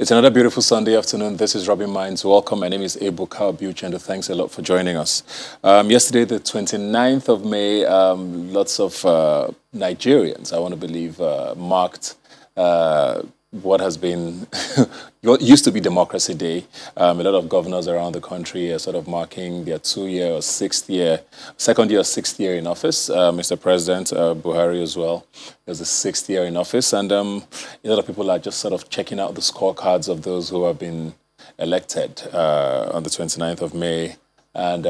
It's another beautiful Sunday afternoon. This is Rubbin Minds. Welcome. My name is Abu Kalbuch, and thanks a lot for joining us. Yesterday, the 29th of May, lots of Nigerians, I want to believe, marked what has been what used to be Democracy Day. A lot of governors around the country are sort of marking their second year or sixth year in office. Mr. President Buhari as well is the sixth year in office. And a lot of people are just sort of checking out the scorecards of those who have been elected on the 29th of May. And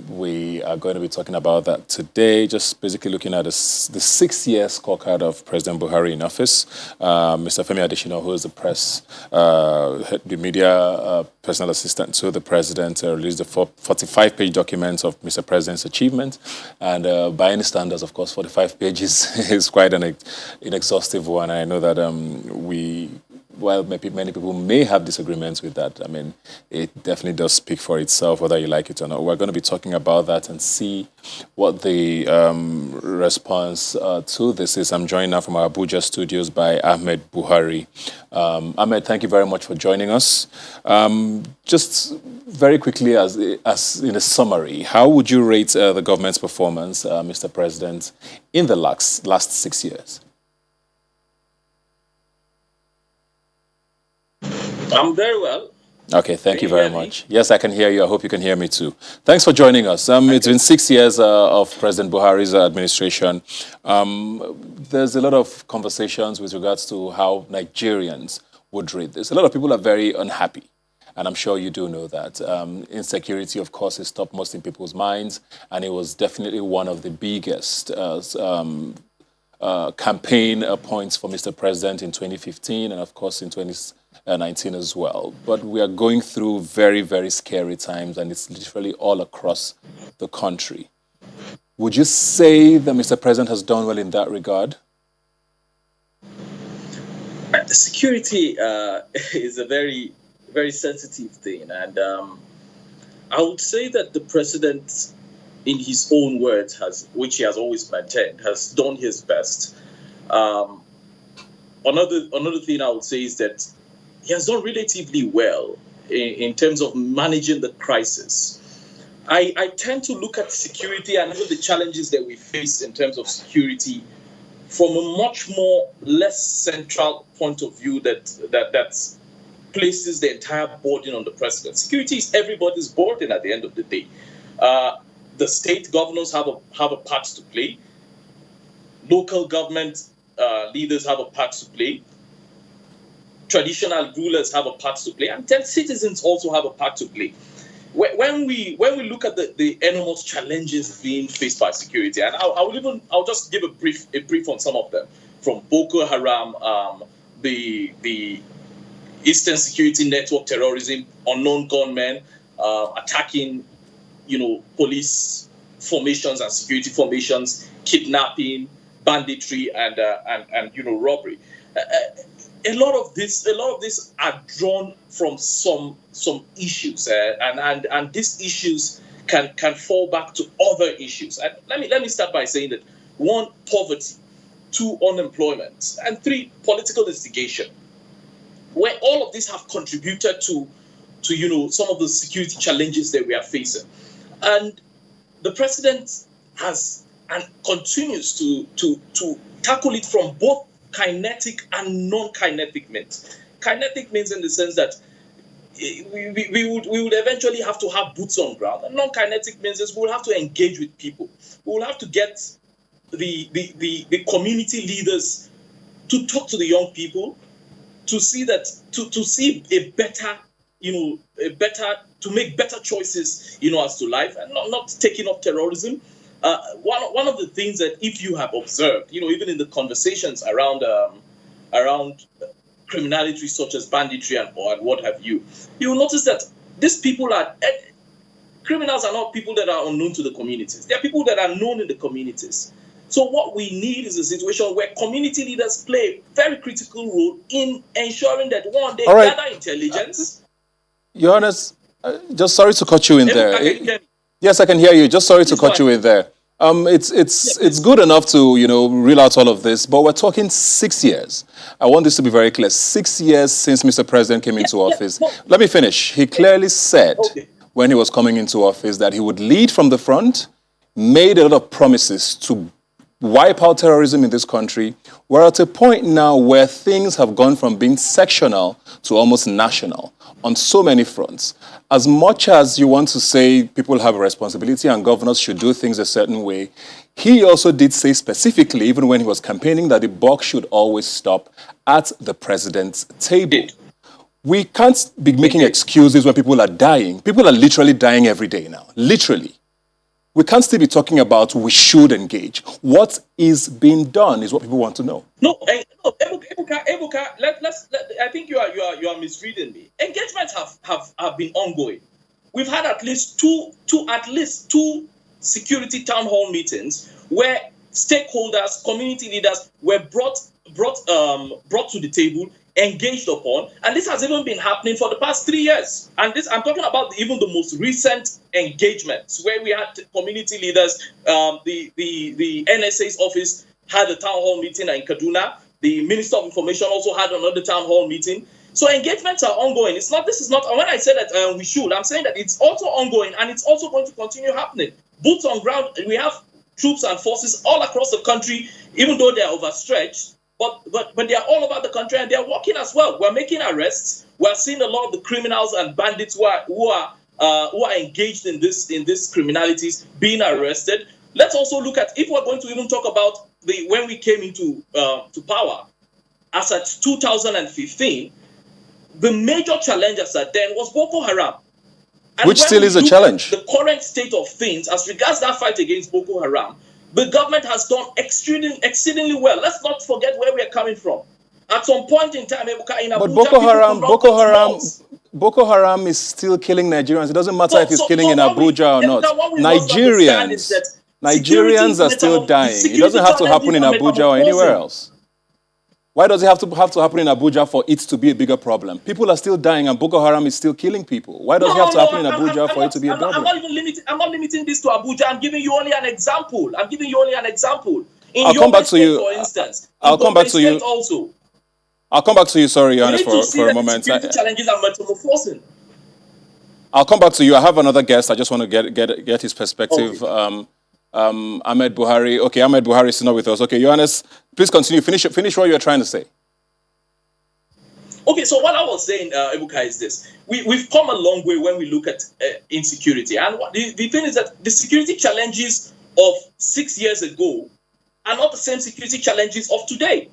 we are going to be talking about that today, just basically looking at the 6-year scorecard of President Buhari in office. Mr. Femi Adesina, who is the media personal assistant to the president, released a 45-page document of Mr. President's achievement. And by any standards, of course, 45 pages is quite an inexhaustive one. I know that while maybe many people may have disagreements with that, I mean, it definitely does speak for itself, whether you like it or not. We're going to be talking about that and see what the response to this is. I'm joined now from our Abuja studios by Ahmed Buhari. Ahmed, thank you very much for joining us. Just very quickly, as in a summary, how would you rate the government's performance, Mr. President, in the last 6 years? I'm very well. Okay, thank you very much. Yes, I can hear you. I hope you can hear me too. Thanks for joining us. It's been 6 years of President Buhari's administration. There's a lot of conversations with regards to how Nigerians would rate this. A lot of people are very unhappy, and I'm sure you do know that. Insecurity, of course, is topmost in people's minds, and it was definitely one of the biggest campaign points for Mr. President in 2015 and, of course, in 2019 as well. But we are going through very, very scary times, and it's literally all across the country. Would you say that Mr. President has done well in that regard? Security is a very, very sensitive thing. And I would say that the president, in his own words, which he has always maintained, has done his best. Another thing I would say is that he has done relatively well in terms of managing the crisis. I tend to look at security and the challenges that we face in terms of security from a much more less central point of view that places the entire burden on the president. Security is everybody's burden at the end of the day. The state governors have a part to play. Local government leaders have a part to play. Traditional rulers have a part to play, and then citizens also have a part to play. When we look at the enormous challenges being faced by security, and I'll just give a brief on some of them, from Boko Haram, the Eastern Security Network terrorism, unknown gunmen attacking, police formations and security formations, kidnapping, banditry, and robbery. A lot of this are drawn from some issues, and these issues can fall back to other issues. And let me start by saying that 1, poverty; 2, unemployment; and 3, political instigation. Where all of these have contributed to some of the security challenges that we are facing, and the president has and continues to tackle it from both kinetic and non-kinetic means. Kinetic means in the sense that we would eventually have to have boots on ground, and non-kinetic means is we will have to engage with people. We will have to get the community leaders to talk to the young people, to see that to see a better to make better choices as to life, and not taking up terrorism. One of the things that, if you have observed, even in the conversations around criminality such as banditry and what have you, you will notice that these people criminals are not people that are unknown to the communities. They are people that are known in the communities. So what we need is a situation where community leaders play a very critical role in ensuring that, one, they gather intelligence. Your Honor, just sorry to cut you in there. Yes, I can hear you. Just sorry to cut you in there. It's good enough to reel out all of this, but we're talking 6 years. I want this to be very clear. 6 years since Mr. President came into office. No. Let me finish. He clearly said Okay. when he was coming into office that he would lead from the front, made a lot of promises to wipe out terrorism in this country. We're at a point now where things have gone from being sectional to almost national on so many fronts. As much as you want to say people have a responsibility and governors should do things a certain way, he also did say specifically, even when he was campaigning, that the buck should always stop at the president's table. We can't be making excuses when people are dying. People are literally dying every day now, literally. We can't still be talking about we should engage. What is being done is what people want to know. No, Ebuka, I think you are misreading me. Engagements have been ongoing. We've had at least two security town hall meetings where stakeholders, community leaders were brought to the table, engaged upon, and this has even been happening for the past 3 years. And this, I'm talking about even the most recent engagements where we had community leaders. The NSA's office had a town hall meeting in Kaduna. The Minister of Information also had another town hall meeting. So engagements are ongoing. This is not. When I say that we should, I'm saying that it's also ongoing and it's also going to continue happening. Boots on ground. We have troops and forces all across the country, even though they are overstretched. But they are all over the country and they are working as well. We're making arrests. We're seeing a lot of the criminals and bandits who are engaged in this criminalities being arrested. Let's also look at, if we're going to even talk about when we came into to power, as at 2015, the major challenge as at then was Boko Haram. And which still is a challenge. The current state of things as regards that fight against Boko Haram, the government has done exceedingly well. Let's not forget where we are coming from. At some point in time, in Abuja, but Boko Haram is still killing Nigerians. It doesn't matter if it's killing in Abuja or not. Nigerians are still dying. It doesn't have to happen in Abuja or anywhere else. Why does it have to happen in Abuja for it to be a bigger problem? People are still dying and Boko Haram is still killing people. Why does it have to happen in Abuja for it to be a problem? I'm not limiting this to Abuja. I'm giving you only an example. I'll come back to you. For instance. I'll come back to you. Also. I'll come back to you, sorry, Johannes, for a moment. Challenges are metamorphosing. I'll come back to you. I have another guest. I just want to get his perspective. Okay. Ahmed Buhari. Okay, Ahmed Buhari is not with us. Okay, Johannes, please continue. Finish what you're trying to say. Okay, so what I was saying, Ebuka, is this. We've come a long way when we look at insecurity. And the thing is that the security challenges of 6 years ago are not the same security challenges of today.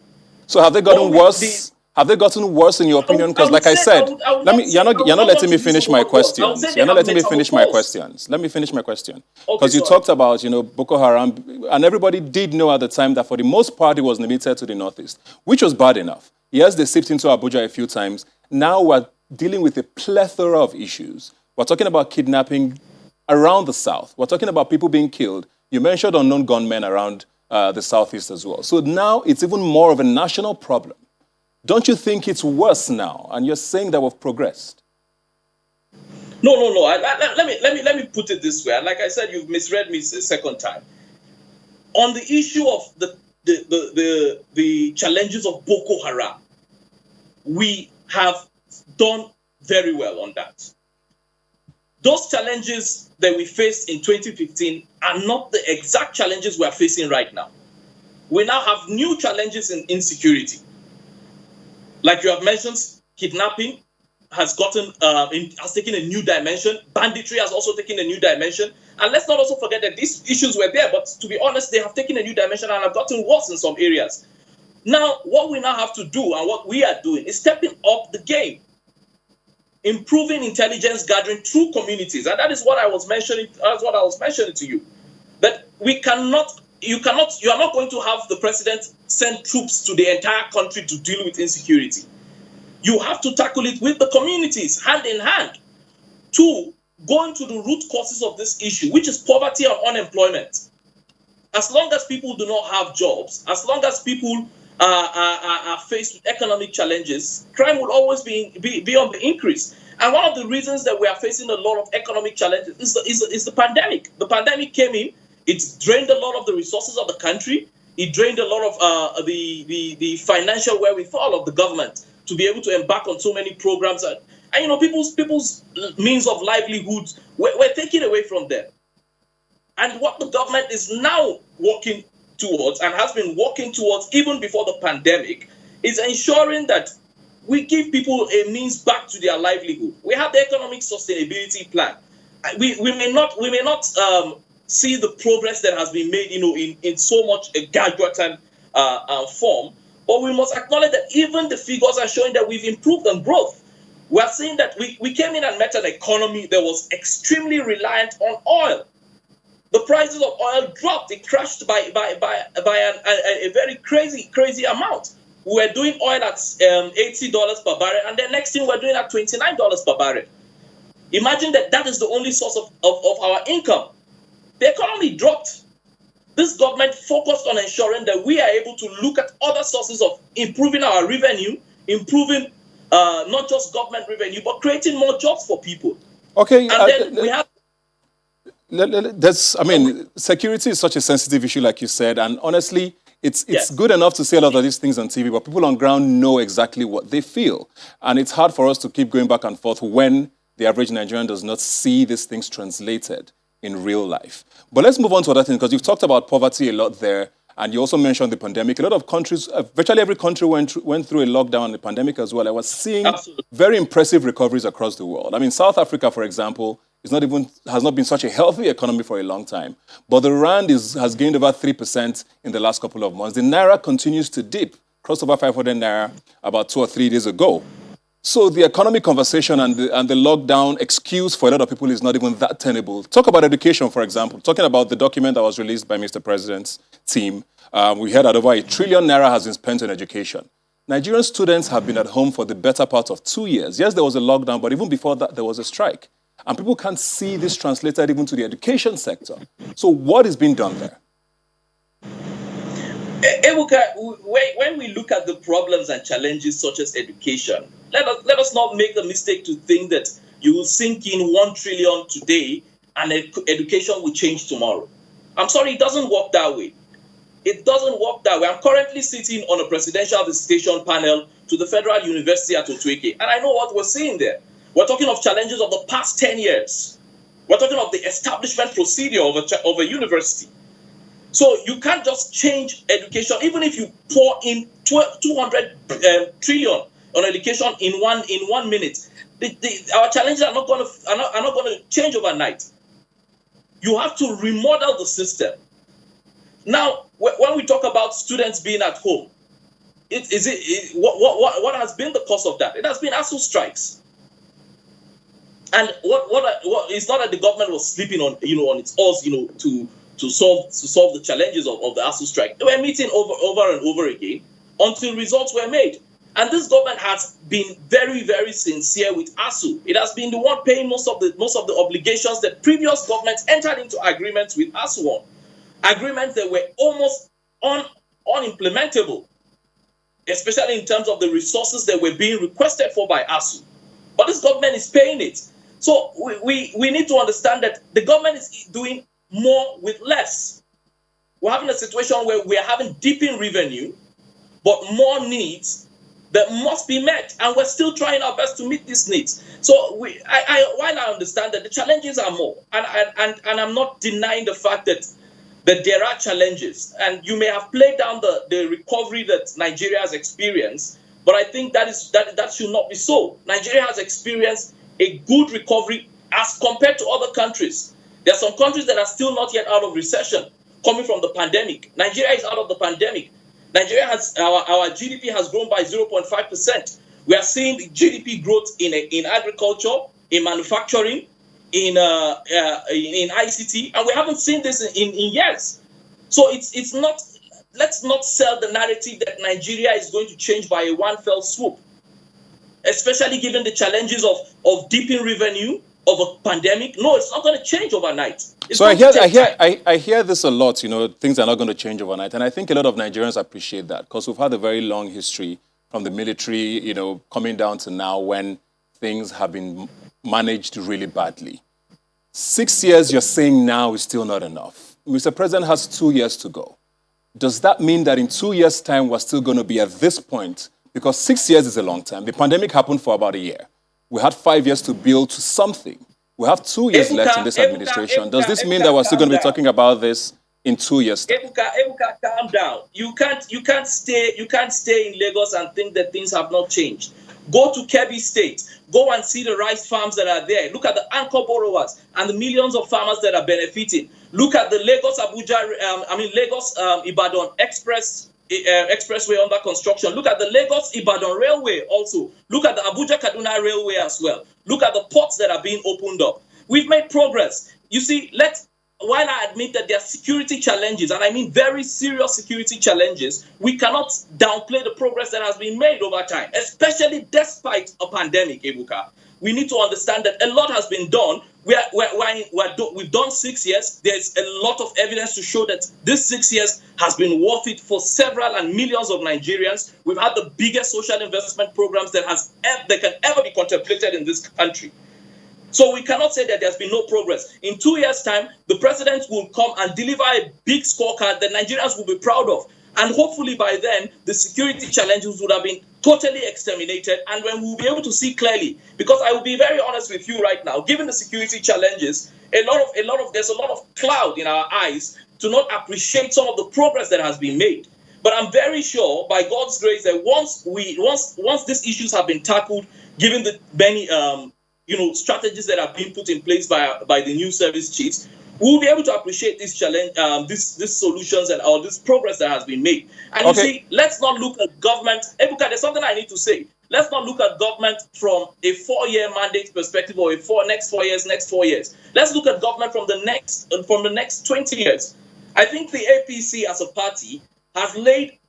So have they gotten worse? Have they gotten worse in your opinion? Because like I said, you're not letting me finish my questions. You're not letting me finish my questions. Let me finish my question. Because you talked about, Boko Haram, and everybody did know at the time that for the most part it was limited to the northeast, which was bad enough. Yes, they seeped into Abuja a few times. Now we're dealing with a plethora of issues. We're talking about kidnapping around the south. We're talking about people being killed. You mentioned unknown gunmen around the southeast as well. So now it's even more of a national problem. Don't you think it's worse now? And you're saying that we've progressed. No. Let me put it this way. And like I said, you've misread me a second time. On the issue of the challenges of Boko Haram, we have done very well on that. Those challenges that we faced in 2015 are not the exact challenges we are facing right now. We now have new challenges in insecurity. Like you have mentioned, kidnapping has taken a new dimension. Banditry has also taken a new dimension. And let's not also forget that these issues were there, but to be honest, they have taken a new dimension and have gotten worse in some areas. Now, what we now have to do and what we are doing is stepping up the game, improving intelligence gathering through communities. And that is what I was mentioning. That's what I was mentioning to you. That you are not going to have the president send troops to the entire country to deal with insecurity. You have to tackle it with the communities, hand in hand, to go into the root causes of this issue, which is poverty and unemployment. As long as people do not have jobs, as long as people are faced with economic challenges, crime will always be on the increase. And one of the reasons that we are facing a lot of economic challenges is the pandemic. The pandemic came in. It's drained a lot of the resources of the country. It drained a lot of the financial wherewithal of the government to be able to embark on so many programs. And you know, people's means of livelihood were taken away from them. And what the government is now working towards and has been working towards even before the pandemic is ensuring that we give people a means back to their livelihood. We have the economic sustainability plan. We may not see the progress that has been made, you know, in so much a gargantuan form, but we must acknowledge that even the figures are showing that we've improved on growth. We are seeing that we came in and met an economy that was extremely reliant on oil. The prices of oil dropped; it crashed by a very crazy amount. We were doing oil at $80 per barrel, and the next thing we're doing at $29 per barrel. Imagine that is the only source of our income. The economy dropped. This government focused on ensuring that we are able to look at other sources of improving our revenue, improving not just government revenue, but creating more jobs for people. Okay. And then we have... I mean, security is such a sensitive issue, like you said, and honestly, it's Yes. good enough to say a lot of these things on TV, but people on ground know exactly what they feel. And it's hard for us to keep going back and forth when the average Nigerian does not see these things translated in real life. But let's move on to other things, because you've talked about poverty a lot there, and you also mentioned the pandemic. A lot of countries, virtually every country went through a lockdown and the pandemic as well. I was seeing Absolutely. very impressive recoveries across the world. I mean, South Africa, for example, has not been such a healthy economy for a long time. But the rand has gained over 3% in the last couple of months. The naira continues to dip, crossed over 500 naira about 2 or 3 days ago. So the economic conversation and the lockdown excuse for a lot of people is not even that tenable. Talk about education, for example. Talking about the document that was released by Mr. President's team, we heard that over 1 trillion naira has been spent on education. Nigerian students have been at home for the better part of 2 years. Yes, there was a lockdown, but even before that, there was a strike. And people can't see this translated even to the education sector. So what is being done there? Ebuka, when we look at the problems and challenges such as education, let us not make the mistake to think that you will sink in 1 trillion today and education will change tomorrow. I'm sorry, it doesn't work that way. It doesn't work that way. I'm currently sitting on a presidential visitation panel to the Federal University at Otueke, and I know what we're seeing there. We're talking of challenges of the past 10 years. We're talking of the establishment procedure of a university. So you can't just change education, even if you pour in 200 trillion on education in one minute. Our challenges are not going to change overnight. You have to remodel the system. Now, when we talk about students being at home, what has been the cause of that? It has been ASU strikes. And what it's not that the government was sleeping on its oars, to solve the challenges of the ASU strike. They were meeting over and over again until results were made. And this government has been very, very sincere with ASU. It has been the one paying most of the obligations that previous governments entered into agreements with ASU on. Agreements that were almost unimplementable, especially in terms of the resources that were being requested for by ASU. But this government is paying it. So we need to understand that the government is doing more with less. We're having a situation where we are having dipping revenue, but more needs that must be met, and we're still trying our best to meet these needs. So while I understand that the challenges are more, and I'm not denying the fact that there are challenges, and you may have played down the recovery that Nigeria has experienced, but I think that should not be so. Nigeria has experienced a good recovery as compared to other countries. There are some countries that are still not yet out of recession, coming from the pandemic. Nigeria is out of the pandemic. Nigeria our GDP has grown by 0.5%. We are seeing GDP growth in agriculture, in manufacturing, in ICT, and we haven't seen this in years. So it's not. Let's not sell the narrative that Nigeria is going to change by a one fell swoop, especially given the challenges of dipping revenue of a pandemic. No, it's not going to change overnight. So I hear this a lot, things are not going to change overnight. And I think a lot of Nigerians appreciate that, because we've had a very long history from the military, coming down to now when things have been managed really badly. 6 years, you're saying now is still not enough. Mr. President has 2 years to go. Does that mean that in 2 years' time, we're still going to be at this point? Because 6 years is a long time. The pandemic happened for about a year. We had 5 years to build to something. We have 2 years left in this administration. Does this mean that we're still going to be talking about this in 2 years' time? Ebuka, calm down. You can't stay in Lagos and think that things have not changed. Go to Kebbi State. Go and see the rice farms that are there. Look at the anchor borrowers and the millions of farmers that are benefiting. Look at the Lagos Ibadan expressway under construction. Look at the Lagos Ibadan railway also. Look at the Abuja Kaduna railway as well. Look at the ports that are being opened up. We've made progress. You see, while I admit that there are security challenges, and I mean very serious security challenges, we cannot downplay the progress that has been made over time, especially despite a pandemic, Ebuka. We need to understand that a lot has been done. We've done 6 years. There's a lot of evidence to show that this 6 years has been worth it for several and millions of Nigerians. We've had the biggest social investment programs that can ever be contemplated in this country. So we cannot say that there's been no progress. In 2 years' time, the president will come and deliver a big scorecard that Nigerians will be proud of. And hopefully by then, the security challenges would have been totally exterminated, and when we'll be able to see clearly. Because I will be very honest with you right now, given the security challenges, there's a lot of cloud in our eyes to not appreciate some of the progress that has been made. But I'm very sure, by God's grace, that once these issues have been tackled, given the many strategies that have been put in place by the new service chiefs, we'll be able to appreciate this challenge, these solutions and all this progress that has been made. And okay, you see, let's not look at government. Ebuka, there's something I need to say. Let's not look at government from a 4-year mandate perspective or next 4 years. Let's look at government from the next 20 years. I think the APC as a party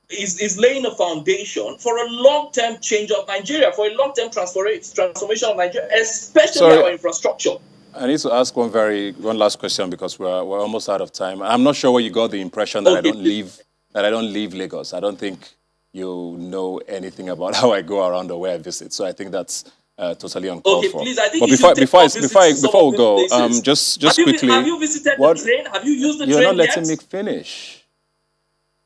is laying a foundation for a long-term change of Nigeria, for a long-term transformation of Nigeria, especially our infrastructure. I need to ask one last question because we're almost out of time. I'm not sure where you got the impression that I don't leave Lagos. I don't think you know anything about how I go around or where I visit. So I think that's totally uncalled for. Please, I think but before we go, just quickly. Have you visited the train? Have you used the train yet? You're not letting me finish.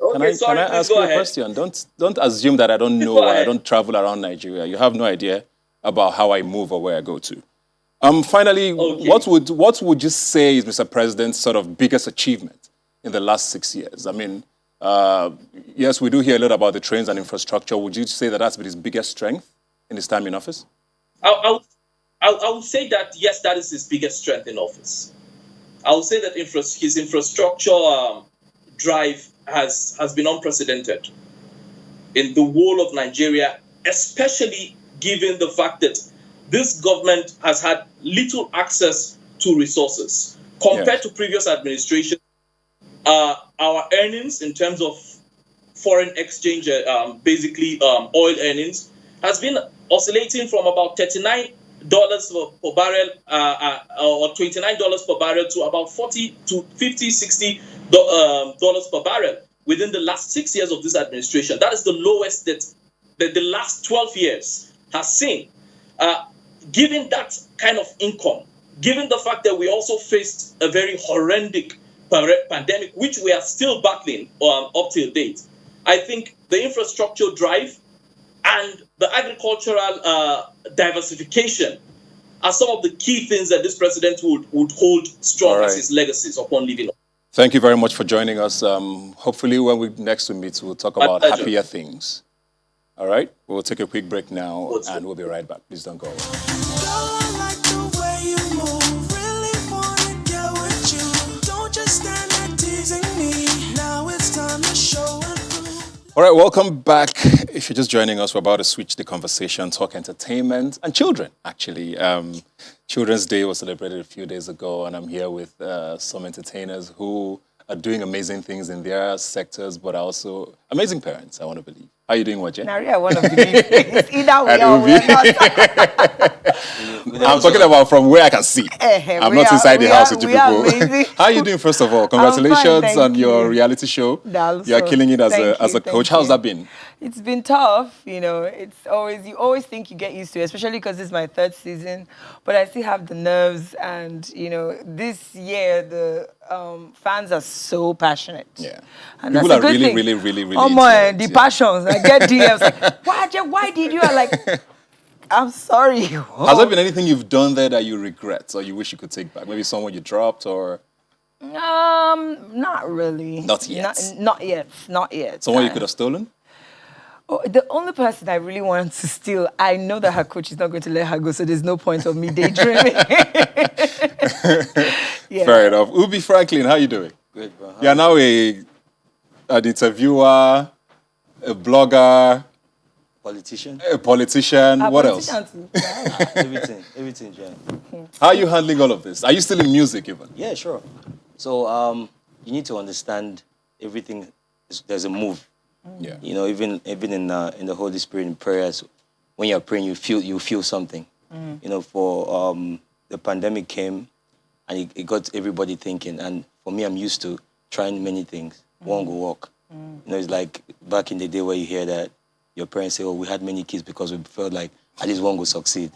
Okay, can I ask you a question? Don't assume that I don't know or I don't travel around Nigeria. You have no idea about how I move or where I go to. Finally, what would you say is Mr. President's sort of biggest achievement in the last 6 years? I mean, yes, we do hear a lot about the trains and infrastructure. Would you say that that's been his biggest strength in his time in office? I would say that, yes, that is his biggest strength in office. I would say that his infrastructure drive has been unprecedented in the whole of Nigeria, especially given the fact that this government has had little access to resources. Compared to previous administrations, our earnings in terms of foreign exchange, basically oil earnings, has been oscillating from about $39 per barrel or $29 per barrel to about $40 to $50, $60 per barrel within the last 6 years of this administration. That is the lowest that the last 12 years has seen. Given that kind of income, given the fact that we also faced a very horrific pandemic, which we are still battling up till date, I think the infrastructure drive and the agricultural diversification are some of the key things that this president would hold strong as his legacies upon leaving. Thank you very much for joining us. Hopefully when we next meet, we'll talk about happier things. All right, we'll take a quick break now and we'll be right back. Please don't go away. All right, welcome back. If you're just joining us, we're about to switch the conversation, talk entertainment and children, actually. Children's Day was celebrated a few days ago, and I'm here with some entertainers who are doing amazing things in their sectors, but are also amazing parents, I want to believe. How you doing, Waje? Now, I want to believe it's either we And or Ubi. we're not. I'm talking about from where I can see. I'm not inside the house with you we are people. amazing. How are you doing, first of all? I'm fine, Congratulations on thank your you. reality show. Also, You're killing it as thank a you, coach. thank How's you. that been? It's been tough, it's always, you always think you get used to it, especially because this is my 3rd season, but I still have the nerves and, this year the fans are so passionate. Yeah. And People that's are a good really, thing. really, really, really Oh into my, it, the yeah. passions. I get DMs like, why did you? I'm like, I'm sorry. Has there been anything you've done there that you regret or you wish you could take back? Maybe someone you dropped or... Not really. Not yet. Not yet. Someone you could have stolen? Oh, the only person I really want to steal, I know that her coach is not going to let her go, so there's no point of me daydreaming. Yeah. Fair enough. Ubi Franklin, how you doing? Good, bro. You're now an interviewer, a blogger, Politician. a politician. What else? Everything, Jen. How are you handling all of this? Are you still in music even? Yeah, sure. So you need to understand everything. There's a move. Yeah. Even in the Holy Spirit in prayers, when you're praying, you feel something. For the pandemic came, and it got everybody thinking. And for me, I'm used to trying many things. One go walk. It's like back in the day where you hear that your parents say, "Oh, we had many kids because we felt like at least one will succeed."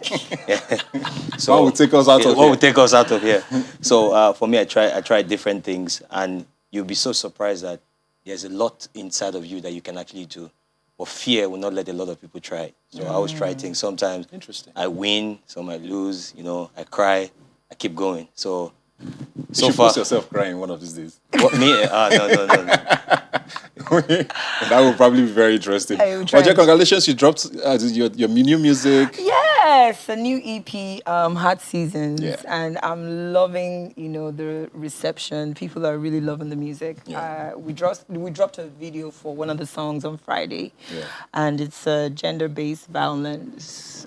So One will take us out of one here. will take us out of here. So for me, I tried different things, and you'll be so surprised that there's a lot inside of you that you can actually do. But fear will not let a lot of people try. So I always try things. Sometimes Interesting. I win, some I lose. I cry, I keep going. So You so should far, post yourself crying one of these days. what me? No. That would probably be very interesting. I will try. Waje, congratulations, you dropped your new music. Yes, a new EP, Hard Seasons, Yeah. and I'm loving, the reception. People are really loving the music. Yeah. We dropped a video for one of the songs on Friday, Yeah. and it's a gender-based violence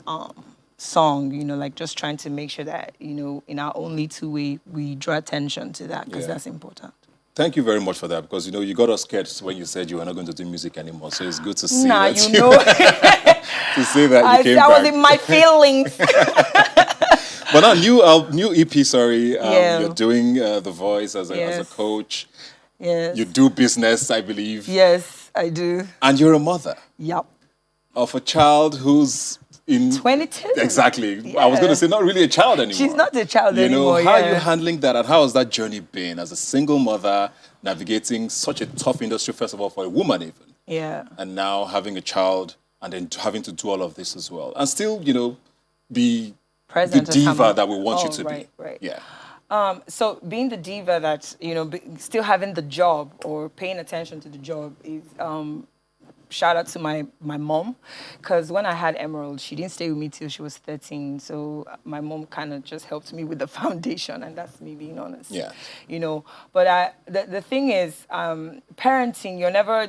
song. Like just trying to make sure that in our only two way we draw attention to that because Yeah. that's important. Thank you very much for that because you got us scared when you said you were not going to do music anymore. So it's good to see Nah, that to see that you came I back. was in my feelings. But now new EP, sorry. Yeah. You're doing The Voice as a Yes. coach. Yes. You do business, I believe. Yes, I do. And you're a mother Yep. of a child who's in 22. Exactly. I was going to say not really a child anymore. She's not a child anymore. How are you yeah. handling that, and how has that journey been as a single mother navigating such a tough industry, first of all, for a woman even, Yeah. and now having a child and then having to do all of this as well, and still, be Present the and diva humble. that we want you to Right, be. right. Yeah. So being the diva that, still having the job or paying attention to the job is, shout out to my mom, because when I had Emerald, she didn't stay with me till she was 13. So my mom kind of just helped me with the foundation, and that's me being honest. Yeah. But the thing is, parenting,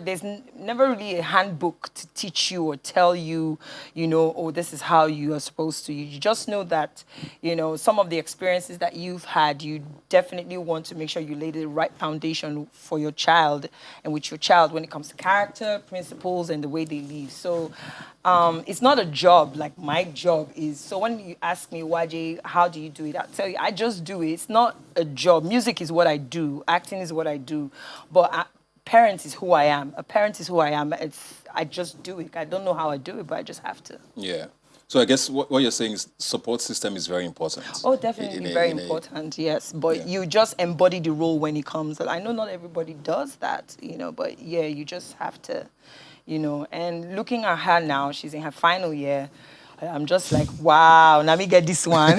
there's never really a handbook to teach you or tell you, oh, this is how you are supposed to. You just know that, some of the experiences that you've had, you definitely want to make sure you lay the right foundation for your child and with your child when it comes to character, principles, and the way they live. So it's not a job. Like my job is, so when you ask me, Waje, how do you do it? I'll tell you, I just do it. It's not a job. Music is what I do. Acting is what I do. But parent is who I am. A parent is who I am. I just do it. I don't know how I do it, but I just have to. Yeah. So I guess what you're saying is support system is very important. Oh, definitely very important, yes. But you just embody the role when it comes. I know not everybody does that, but yeah, you just have to, and looking at her now, she's in her final year. I'm just like, wow, let me get this one.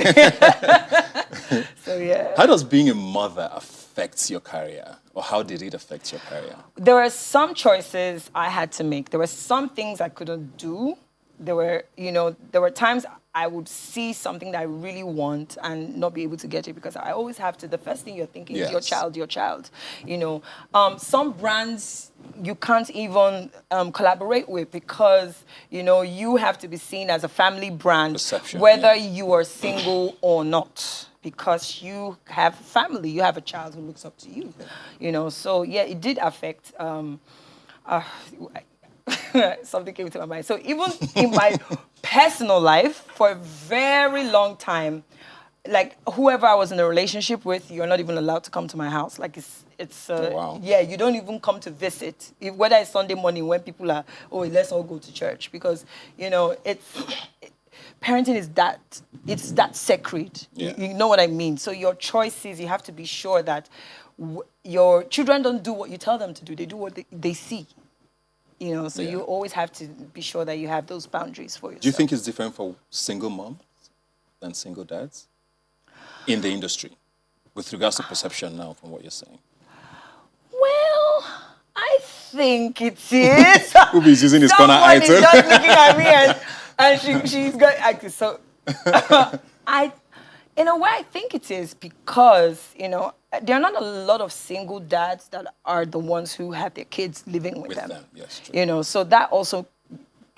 So yeah. How does being a mother affect your career? Or how did it affect your career? There were some choices I had to make. There were some things I couldn't do. There were times I would see something that I really want and not be able to get it because I always have to. The first thing you're thinking is your child. Some brands you can't even collaborate with because, you have to be seen as a family brand, Perception, whether you are single or not. Because you have family, you have a child who looks up to you, So yeah, it did affect. something came to my mind. So even in my personal life, for a very long time, like whoever I was in a relationship with, you're not even allowed to come to my house. Like it's wow. yeah, you don't even come to visit. Whether it's Sunday morning when people are, oh, let's all go to church, because parenting is it's that sacred. Yeah. You know what I mean? So your choices, you have to be sure that your children don't do what you tell them to do. They do what they see. So you always have to be sure that you have those boundaries for yourself. Do you think it's different for single moms than single dads in the industry with regards to perception now from what you're saying? Well, I think it is. Ubi's using his corner Someone item. is just looking at me and she's got active. So in a way, I think it is because, there are not a lot of single dads that are the ones who have their kids living with them. Yes, true. So that also,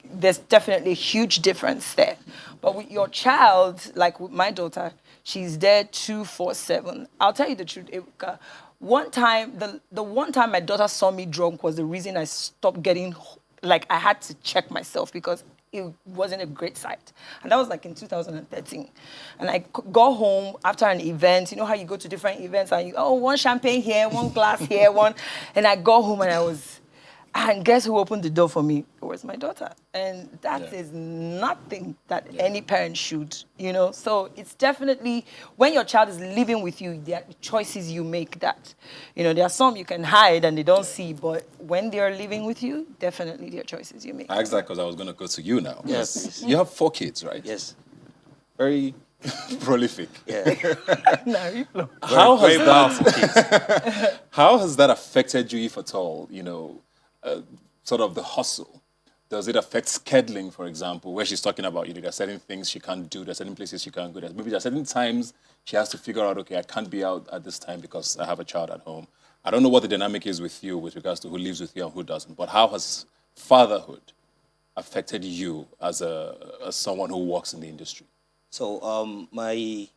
there's definitely a huge difference there. But with your child, like with my daughter, she's there 24/7. I'll tell you the truth, Erica. One time, the one time my daughter saw me drunk was the reason I stopped getting, like I had to check myself because it wasn't a great sight. And that was like in 2013. And I got home after an event. You know how you go to different events and one champagne here, one glass here, one. And I got home and guess who opened the door for me? It was my daughter. And that is nothing that any parent should, So it's definitely, when your child is living with you, there are choices you make that, there are some you can hide and they don't see, but when they are living with you, definitely there are choices you make. I asked that because I was going to go to you now. Yes. You have 4 kids, right? Yes. Very prolific. Yeah. How has that affected you, if at all, sort of the hustle? Does it affect scheduling, for example, where she's talking about, there are certain things she can't do, there are certain places she can't go, maybe there are certain times she has to figure out, okay, I can't be out at this time because I have a child at home. I don't know what the dynamic is with you with regards to who lives with you and who doesn't, but how has fatherhood affected you as someone who works in the industry? So my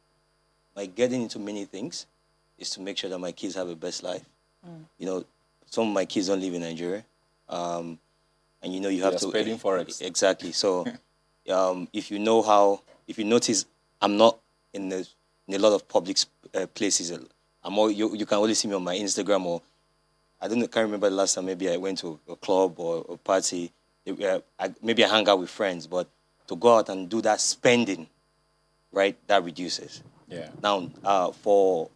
getting into many things is to make sure that my kids have a best life. Some of my kids don't live in Nigeria. And you have to trading forex. Exactly. So if you notice, I'm not in a lot of public places. You can only see me on my Instagram, or can't remember the last time maybe I went to a club or a party. Maybe I hang out with friends, but to go out and do that spending, right, that reduces. Yeah. Now, for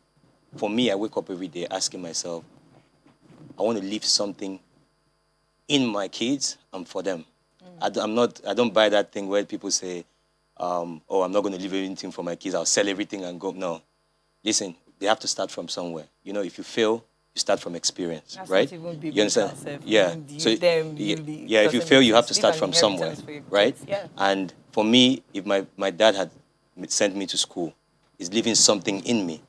me, I wake up every day asking myself, I want to leave something in my kids and for them. I don't buy that thing where people say, I'm not going to leave anything for my kids. I'll sell everything and go. No. Listen, they have to start from somewhere. If you fail, you start from experience, right? You understand? Yeah. So, if you fail, you have to start from somewhere, right? Yeah. And for me, if my dad had sent me to school, he's leaving something in me,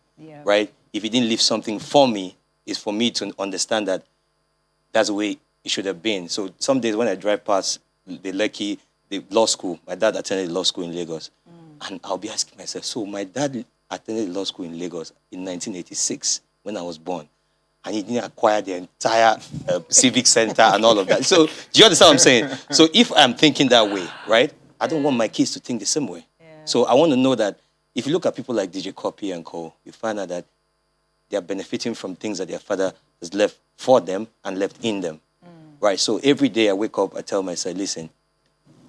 right? If he didn't leave something for me, it's for me to understand that that's the way it should have been. So some days when I drive past the law school, my dad attended law school in Lagos, and I'll be asking myself, so my dad attended law school in Lagos in 1986 when I was born, and he didn't acquire the entire civic center and all of that. So do you understand what I'm saying? So if I'm thinking that way, right, I don't want my kids to think the same way. Yeah. So I want to know that if you look at people like DJ Copy and co, you find out that they are benefiting from things that their father has left for them and left in them. Right, so every day I wake up, I tell myself, listen,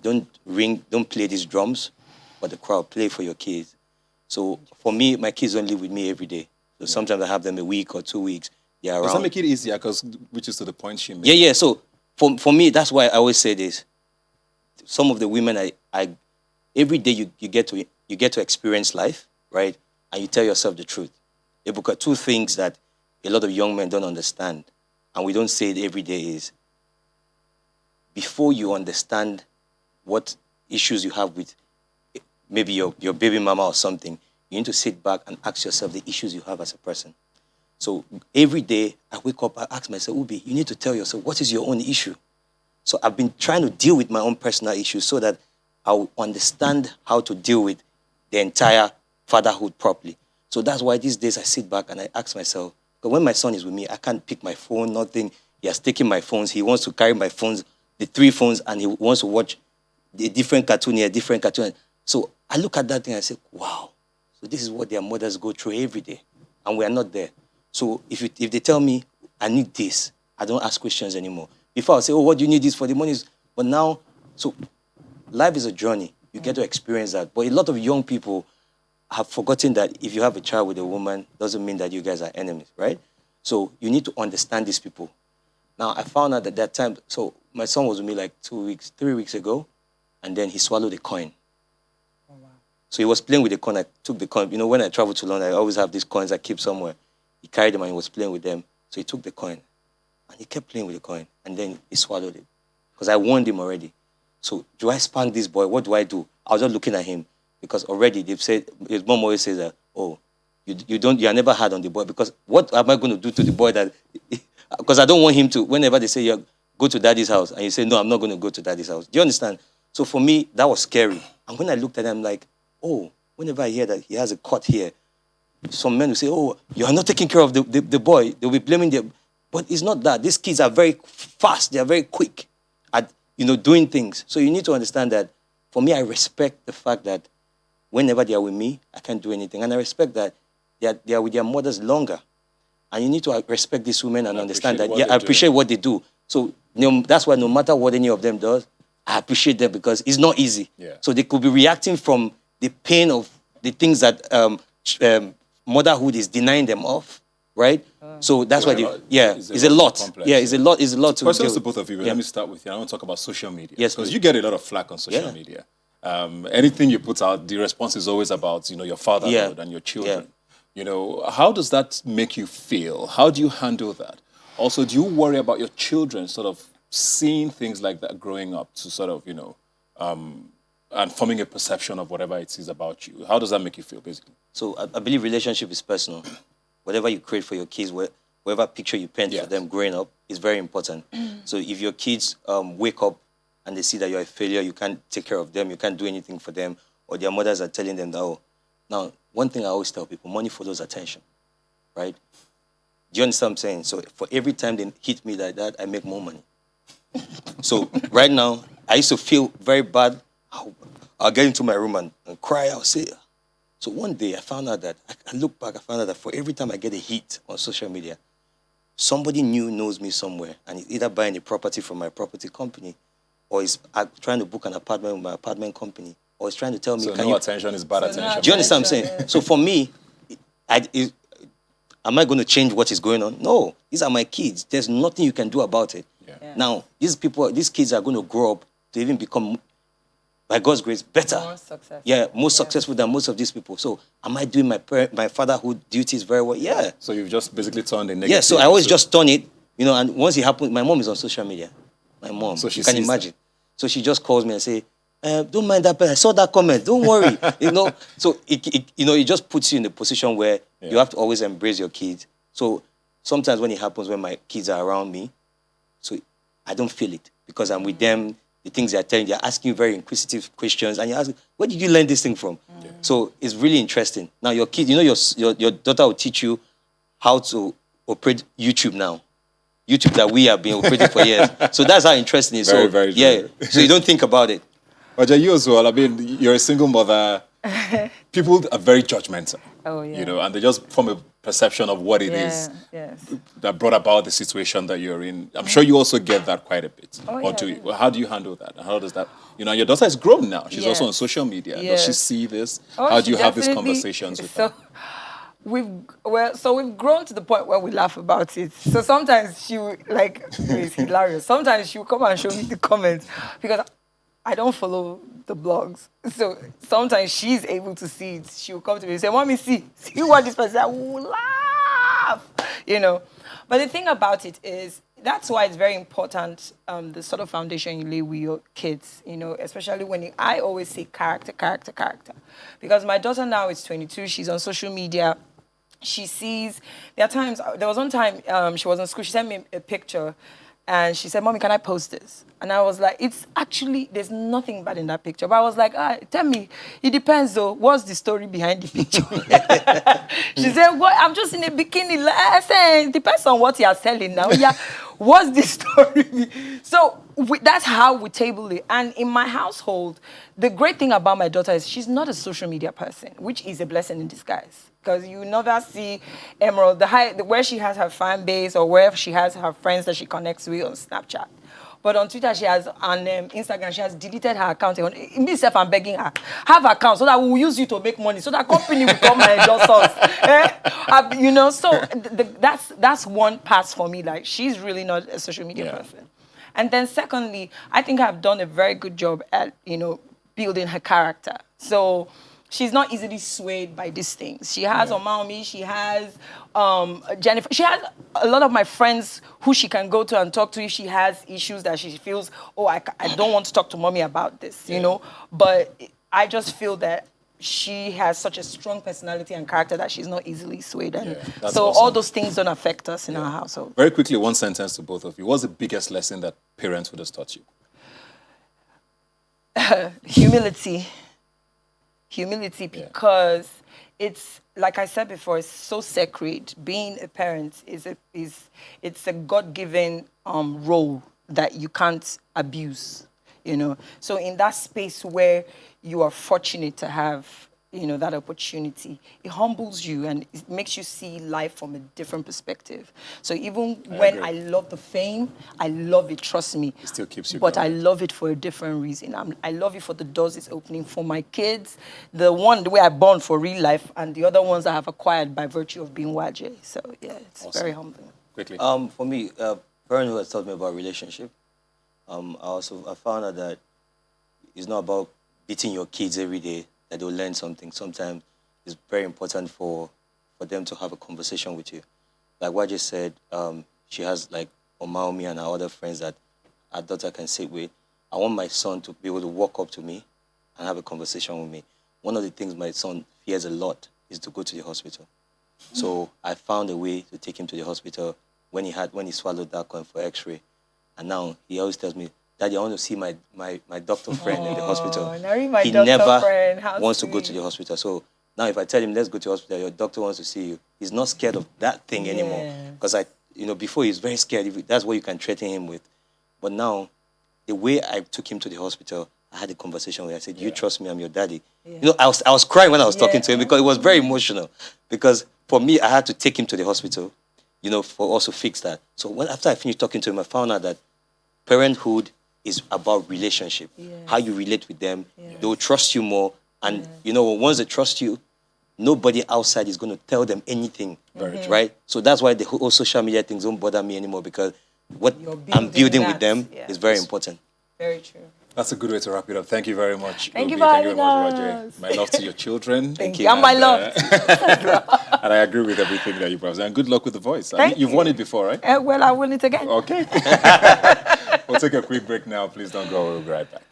don't play these drums, but the crowd, play for your kids. So for me, my kids don't live with me every day. So sometimes I have them a week or 2 weeks. They are around. Does that make it easier? Which is to the point she made. Yeah. So for me, that's why I always say this. Some of the women, I every day you get to experience life, right? And you tell yourself the truth. Because 2 things that a lot of young men don't understand, and we don't say it every day, is before you understand what issues you have with maybe your baby mama or something, you need to sit back and ask yourself the issues you have as a person. So every day I wake up, I ask myself, Ubi, you need to tell yourself, what is your own issue? So I've been trying to deal with my own personal issues so that I'll understand how to deal with the entire fatherhood properly. So that's why these days I sit back and I ask myself, because when my son is with me, I can't pick my phone, nothing. He has taken my phones. He wants to carry my phones the 3 phones, and he wants to watch a different cartoon here, different cartoon. So I look at that thing and I say, wow. So this is what their mothers go through every day, and we are not there. So if they tell me I need this, I don't ask questions anymore. Before I would say, oh, what do you need this for? The money is, but now, so life is a journey. You get to experience that. But a lot of young people have forgotten that if you have a child with a woman, doesn't mean that you guys are enemies, right? So you need to understand these people. Now, I found out at that time, so my son was with me like 3 weeks ago, and then he swallowed a coin. Oh, wow. So he was playing with the coin. I took the coin. You know, when I travel to London, I always have these coins I keep somewhere. He carried them and he was playing with them. So he took the coin, and he kept playing with the coin, and then he swallowed it. Because I warned him already. So do I spank this boy? What do I do? I was just looking at him, because already they've said, his mom always says that, oh, you are never hard on the boy, because what am I going to do to the boy that, because I don't want him to, whenever they say, go to daddy's house, and you say, no, I'm not going to go to daddy's house. Do you understand? So for me, that was scary. And when I looked at him, I'm like, oh, whenever I hear that he has a cut here, some men will say, oh, you are not taking care of the boy. They'll be blaming them. But it's not that. These kids are very fast. They are very quick at, doing things. So you need to understand that, for me, I respect the fact that whenever they are with me, I can't do anything. And I respect that they are with their mothers longer. And you need to respect these women and understand that, I appreciate what they do. So that's why no matter what any of them does, I appreciate them, because it's not easy. Yeah. So they could be reacting from the pain of the things that motherhood is denying them of, right? So that's why it's a lot. Complex. Yeah, it's a lot. It's a lot to Questions deal to both of you. Yeah. Let me start with you. I want to talk about social media. Yes, because please. you get a lot of flack on social media. Anything you put out, the response is always about your fatherhood and your children. How does that make you feel? How do you handle that? Also, do you worry about your children sort of seeing things like that growing up to sort of and forming a perception of whatever it is about you? How does that make you feel, basically? So I believe relationship is personal. Whatever you create for your kids, whatever picture you paint for them growing up is very important. So if your kids wake up and they see that you're a failure, you can't take care of them, you can't do anything for them, or their mothers are telling them that, oh, now, one thing I always tell people, money follows attention, right? Do you understand what I'm saying? So for every time they hit me like that, I make more money. So right now, I used to feel very bad. I'll get into my room and cry. I'll say, so one day I found out that, I look back, I found out that for every time I get a hit on social media, somebody new knows me somewhere, and is either buying a property from my property company, or is trying to book an apartment with my apartment company, or is trying to tell me, so attention is bad attention. Do you understand what I'm saying? Yeah. So for me, am I going to change what is going on? No. These are my kids. There's nothing you can do about it. Yeah. Now, these kids are going to grow up to even become, by God's grace, better. More successful. Yeah, more successful than most of these people. So am I doing my fatherhood duties very well? Yeah. So you've just basically turned the negative. Yeah, so I always just turn it, and once it happens, my mom is on social media. My mom. So you can imagine. That. So she just calls me and say, don't mind that person. I saw that comment. Don't worry. So it just puts you in a position where you have to always embrace your kids. So sometimes when it happens, when my kids are around me, so I don't feel it, because I'm with them. The things they're telling, they're asking you very inquisitive questions, and you ask, where did you learn this thing from? So it's really interesting. Now your kid, your daughter will teach you how to operate YouTube now. YouTube that we have been operating for years. So that's how interesting it is. Very, very true. So you don't think about it. But you as well, I mean, you're a single mother. People are very judgmental. Oh, yeah. And they just form a perception of what it is that brought about the situation that you're in. I'm sure you also get that quite a bit. Well, how do you handle that? How does that, your daughter is grown now. She's also on social media. Does she see this? How do you have these conversations with her? We've grown to the point where we laugh about it. So sometimes it's hilarious. Sometimes she'll come and show me the comments, because I don't follow the blogs. So sometimes she's able to see it. She'll come to me and say, Mommy, see what this person said. I will laugh, But the thing about it is, that's why it's very important, the sort of foundation you lay with your kids, especially when I always say character. Because my daughter now is 22. She's on social media. She sees, there was one time she was in school, she sent me a picture, and she said, Mommy, can I post this? And I was like, it's actually, there's nothing bad in that picture. But I was like, tell me, it depends though, what's the story behind the picture? She said, I'm just in a bikini. I said, it depends on what you're selling now. Yeah, what's the story? So that's how we table it. And in my household, the great thing about my daughter is she's not a social media person, which is a blessing in disguise. Because you never see Emerald, where she has her fan base or where she has her friends that she connects with on Snapchat. But on Twitter, she has, on Instagram, she has deleted her account. In myself, I'm begging her, have account so that we will use you to make money, so that company will come and endorse us. You know, so that's one pass for me. Like, she's really not a social media person. And then secondly, I think I've done a very good job at, building her character. So she's not easily swayed by these things. She has Omaomi, she has Jennifer. She has a lot of my friends who she can go to and talk to if she has issues that she feels, I don't want to talk to mommy about this, you know. But I just feel that she has such a strong personality and character that she's not easily swayed. And so awesome. All those things don't affect us in our household. Very quickly, one sentence to both of you. What's the biggest lesson that parenthood has taught you? Humility. Humility, because it's, like I said before, it's so sacred. Being a parent it's a God-given role that you can't abuse, you know. So in that space where you are fortunate to have, that opportunity, it humbles you and it makes you see life from a different perspective. So even when I love the fame, I love it, trust me. It still keeps you But going. I love it for a different reason. I love it for the doors it's opening for my kids, the way I born for real life, and the other ones I have acquired by virtue of being YJ. So yeah, it's very humbling. Quickly. For me, parenthood has taught me about relationship. I found out that it's not about beating your kids every day that they'll learn something. Sometimes it's very important for them to have a conversation with you. Like what I just said, she has like Omaomi and her other friends that our daughter can sit with. I want my son to be able to walk up to me and have a conversation with me. One of the things my son fears a lot is to go to the hospital. So I found a way to take him to the hospital when he swallowed that coin for x-ray. And now he always tells me, Daddy, I want to see my doctor friend in the hospital. He never wants to go to the hospital. So now if I tell him, let's go to the hospital, your doctor wants to see you, he's not scared of that thing anymore. Because before he was very scared. That's what you can threaten him with. But now, the way I took him to the hospital, I had a conversation with him. I said, you trust me, I'm your daddy. I was crying when I was talking to him because it was very emotional. Because for me, I had to take him to the hospital, for also fix that. So after I finished talking to him, I found out that parenthood is about relationship, how you relate with them. They will trust you more. And, once they trust you, nobody outside is going to tell them anything, right? So that's why the whole social media things don't bother me anymore, because what I'm building with them is very important. Very true. That's a good way to wrap it up. Thank you very much. Thank you very much, Roger. My love to your children. Thank you. And my love. And I agree with everything that you brought. And good luck with the voice. You've won it before, right? Well, I win it again. Okay. We'll take a quick break now. Please don't go. We'll be right back.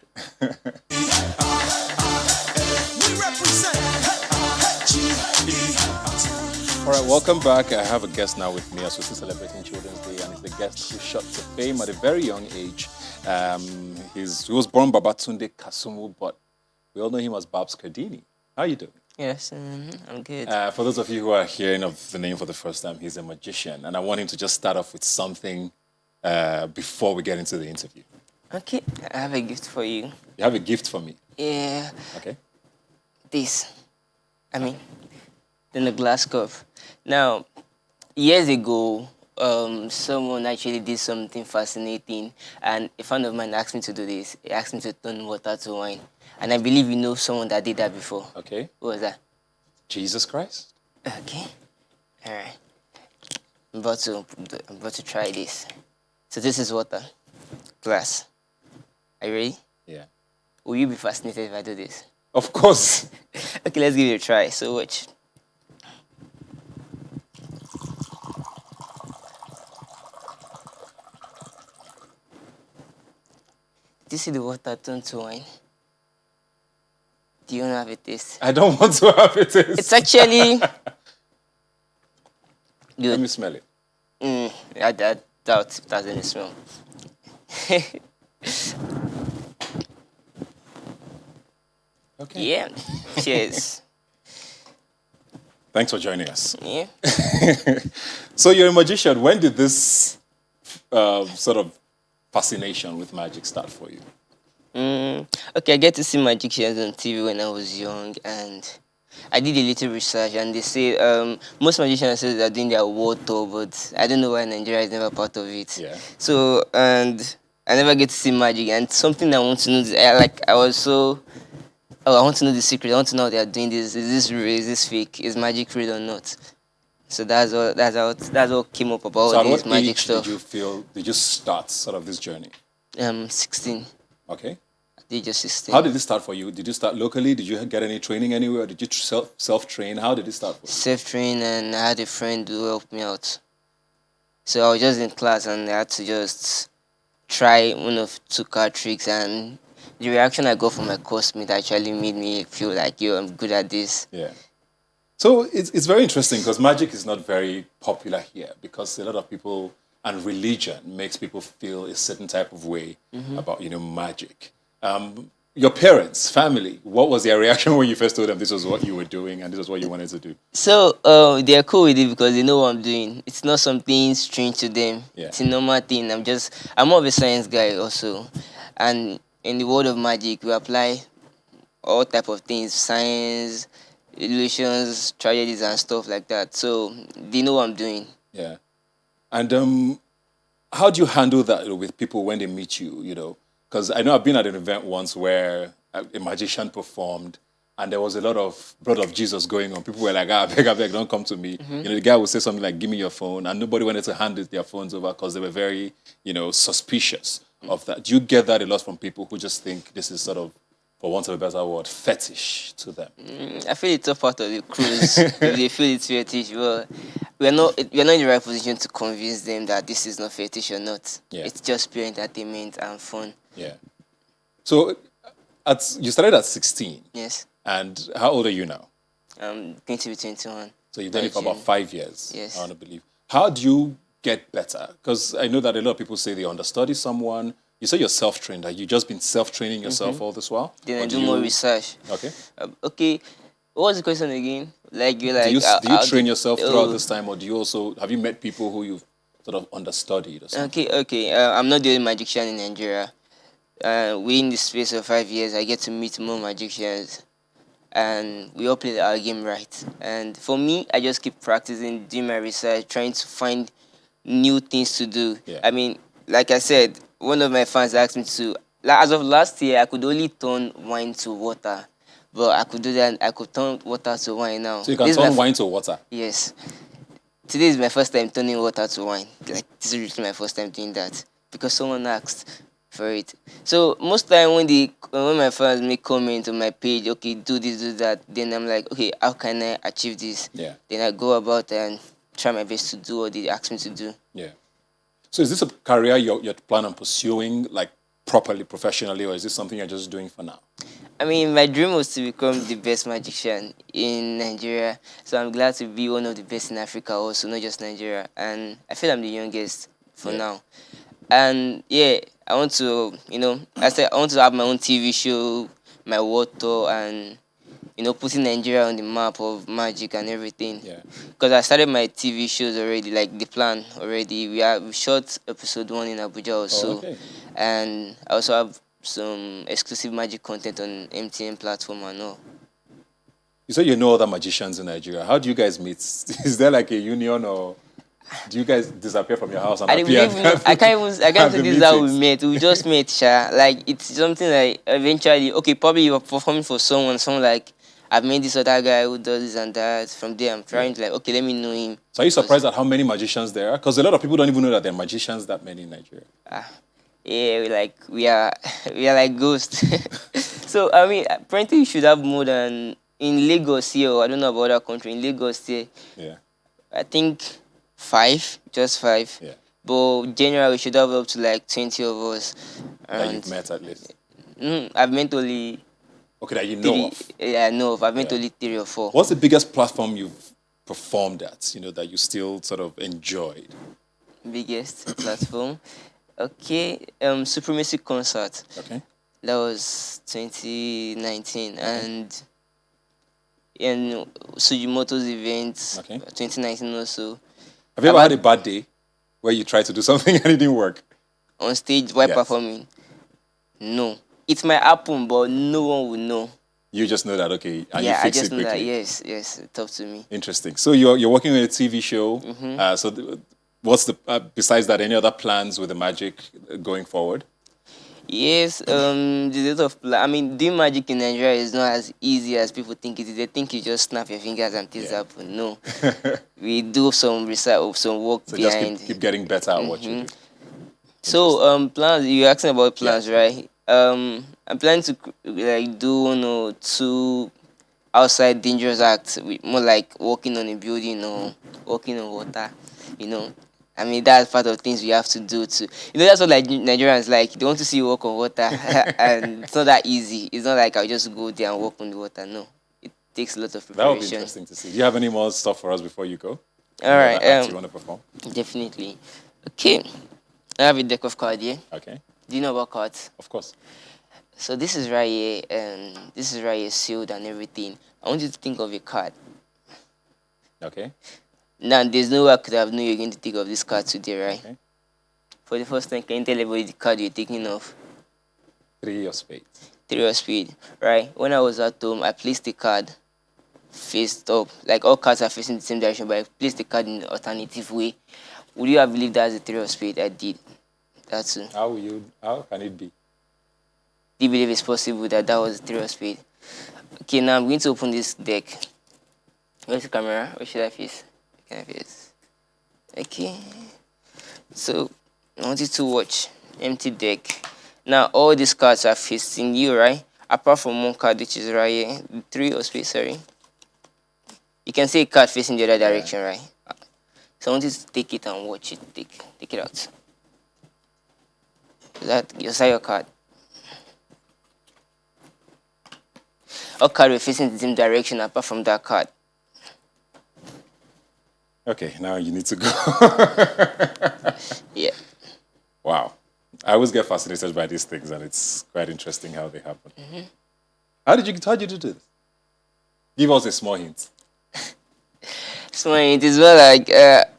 All right, welcome back. I have a guest now with me as we're still celebrating Children's Day, and he's the guest who shot to fame at a very young age. He was born Babatunde Kasumu, but we all know him as Babs Cardini. How are you doing? Yes, I'm good. For those of you who are hearing of the name for the first time, he's a magician, and I want him to just start off with something before we get into the interview. Okay, I have a gift for you. You have a gift for me? Yeah. Okay. This. In a glass cup. Now, years ago, someone actually did something fascinating, and a friend of mine asked me to do this. He asked me to turn water to wine. And I believe you know someone that did that before. Okay. Who was that? Jesus Christ. Okay. All right. I'm about to try this. So this is water. Glass. Are you ready? Yeah. Will you be fascinated if I do this? Of course. Okay, let's give it a try. So watch. Do you see the water turn to wine? Do you want to have a taste? I don't want to have a taste. It's actually good. Let me smell it. I doubt if there's any smell. Okay. Yeah. Cheers. Thanks for joining us. Yeah. So you're a magician. When did this sort of fascination with magic start for you? Okay, I get to see magicians on TV when I was young, and I did a little research, and they say most magicians say they're doing their world tour, but I don't know why Nigeria is never part of it. Yeah. So, and I never get to see magic, and something I want to know is, I was so, oh, I want to know the secret. I want to know how they are doing this. Is this real? Is this fake? Is magic real or not? So that's what came up about So all at this what magic age stuff. did you start sort of this journey? 16. Okay. They just 16. How did it start for you? Did you start locally? Did you get any training anywhere? Did you self-train? How did it start for you? Self-trained, and I had a friend who helped me out. So I was just in class, and I had to just try one of two card tricks, and the reaction I got from my classmate actually made me feel like, yo, I'm good at this. Yeah. So it's very interesting because magic is not very popular here because a lot of people and religion makes people feel a certain type of way about, magic. Your parents, family, what was their reaction when you first told them this was what you were doing and this was what you wanted to do? So they're cool with it because they know what I'm doing. It's not something strange to them. Yeah. It's a normal thing. I'm more of a science guy also. And in the world of magic, we apply all type of things, science, illusions, tragedies, and stuff like that. So they know what I'm doing. Yeah. And how do you handle that with people when they meet you, Because I know I've been at an event once where a magician performed and there was a lot of blood of Jesus going on. People were like, I beg, don't come to me. The guy would say something like, give me your phone. And nobody wanted to hand their phones over because they were very, suspicious of that. Do you get that a lot from people who just think this is sort of, for want of a better word, fetish to them? I feel it's a part of the cruise. If they feel it's fetish, well, we're not in the right position to convince them that this is not fetish or not. Yeah. It's just pure entertainment and fun. Yeah. So you started at 16. Yes. And how old are you now? I'm going to be 21. So you've done it for about 5 years. Yes. I want to believe. How do you get better? Because I know that a lot of people say they understudy someone. You say you're self-trained. Have you just been self-training yourself all this while? Then I do more research. Okay. Okay. What was the question again? Do you train yourself throughout this time, or have you met people who you've sort of understudied or something? Okay. I'm not the only magician in Nigeria. Within the space of 5 years, I get to meet more magicians, and we all play our game right. And for me, I just keep practicing, doing my research, trying to find new things to do. Yeah. I mean, like I said, one of my fans asked me to, as of last year, I could only turn wine to water. But I could do that. I could turn water to wine now. So you can turn wine to water? Yes. Today is my first time turning water to wine. Like, this is really my first time doing that because someone asked for it. So most time when my fans make comment on my page, okay, do this, do that, then I'm like, okay, how can I achieve this? Yeah. Then I go about and try my best to do what they ask me to do. Yeah. So is this a career you're planning on pursuing, like properly, professionally, or is this something you're just doing for now? I mean, my dream was to become the best magician in Nigeria. So I'm glad to be one of the best in Africa also, not just Nigeria. And I feel I'm the youngest for now. And yeah, I want to, I want to have my own TV show, my world tour, and, putting Nigeria on the map of magic and everything. Yeah. Because I started my TV shows already, like the plan already. We shot episode 1 in Abuja also. Oh, okay. And I also have some exclusive magic content on MTN platform and all. You say you know other magicians in Nigeria. How do you guys meet? Is there like a union, or do you guys disappear from your house and appear? I can't say this is how we met. We just met, Sha. Like, it's something like eventually, okay, probably you're performing for someone like, I've met this other guy who does this and that. From there, I'm trying to okay, let me know him. So are you surprised at how many magicians there are? Because a lot of people don't even know that there are magicians that many in Nigeria. Yeah, we are like ghosts. So I mean, apparently you should have more than in Lagos here. Or I don't know about other country. In Lagos here, yeah, I think 5, just 5. Yeah. But generally, we should have up to like 20 of us. That you've met at least. I've met only. Okay, that you know of. Yeah, I know of. I've met only 3 or 4. What's the biggest platform you've performed at? That you still sort of enjoyed. Biggest platform. Okay, Supremacy concert. Okay. That was 2019, and Sujimoto's event, 2019 also. Have you ever had a bad day? where you tried to do something and it didn't work? On stage while Yes. performing? No. It might happen, but no one will know. You just know that, okay, and Yeah, you I fix just it know quickly. that. Yes, talk to me. Interesting. So you're working on a TV show. What's the besides that? Any other plans with the magic going forward? Yes, there's a lot of I mean, doing magic in Nigeria is not as easy as people think it is. They think you just snap your fingers and things happen. No, we do some research, some work So just behind. keep getting better at what you do. So, plans. You're asking about plans, Yeah. right? I'm planning to like do 2 outside dangerous acts, more like walking on a building or walking on water. You know, I mean that's part of things we have to do too. That's what like Nigerians like. They want to see you walk on water, and it's not that easy. It's not like I'll just go there and walk on the water. No, it takes a lot of That would be preparation. interesting to see. Do you have any more stuff for us before you go? All right, Any other acts you want to perform? definitely. Okay, I have a deck of cards here. Okay, Do you know about cards? of course. So this is right here, and this is right here sealed and everything. I want you to think of a card. Okay, Now, there's no way I could have known you're going to think of this card today, right? Okay. For the first time, can you tell everybody the card you're thinking of? 3 of spades. 3 of spades, right? When I was at home, I placed the card faced up. Like all cards are facing the same direction, but I placed the card in an alternative way. Would you have believed that's the 3 of spades? I did. That's too. How can it be? Do you believe it's possible that that was the 3 of spades? Okay, now I'm going to open this deck. Where's the camera? Where should I face? Can I face? Okay. So, I want you to watch. Empty deck. Now, all these cards are facing you, right? Apart from one card, which is right here. The 3 of spades, sorry. You can see a card facing the other direction, right? So, I want you to take it and watch it. Take it out. Is that your card? All cards were facing the same direction apart from that card. Okay, now you need to go. Yeah. Wow. I always get fascinated by these things, and it's quite interesting how they happen. How did you do this? Give us a small hint. So it is well like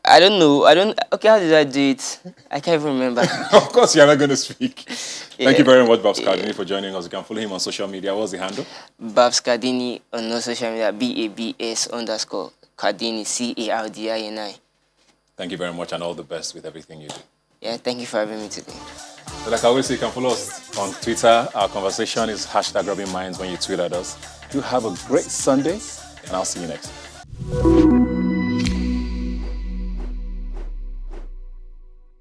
I don't know. Okay, how did I do it? I can't even remember. Of course, you're not going to speak. Thank you very much, Babs Cardini, for joining us. You can follow him on social media. What's the handle? Babs Cardini on all social media. BABS_Cardini CARDINI. Thank you very much, and all the best with everything you do. Yeah, thank you for having me today. So like I always say, you can follow us on Twitter. Our conversation is #Rubbin Minds when you tweet at us. You have a great Sunday, and I'll see you next time.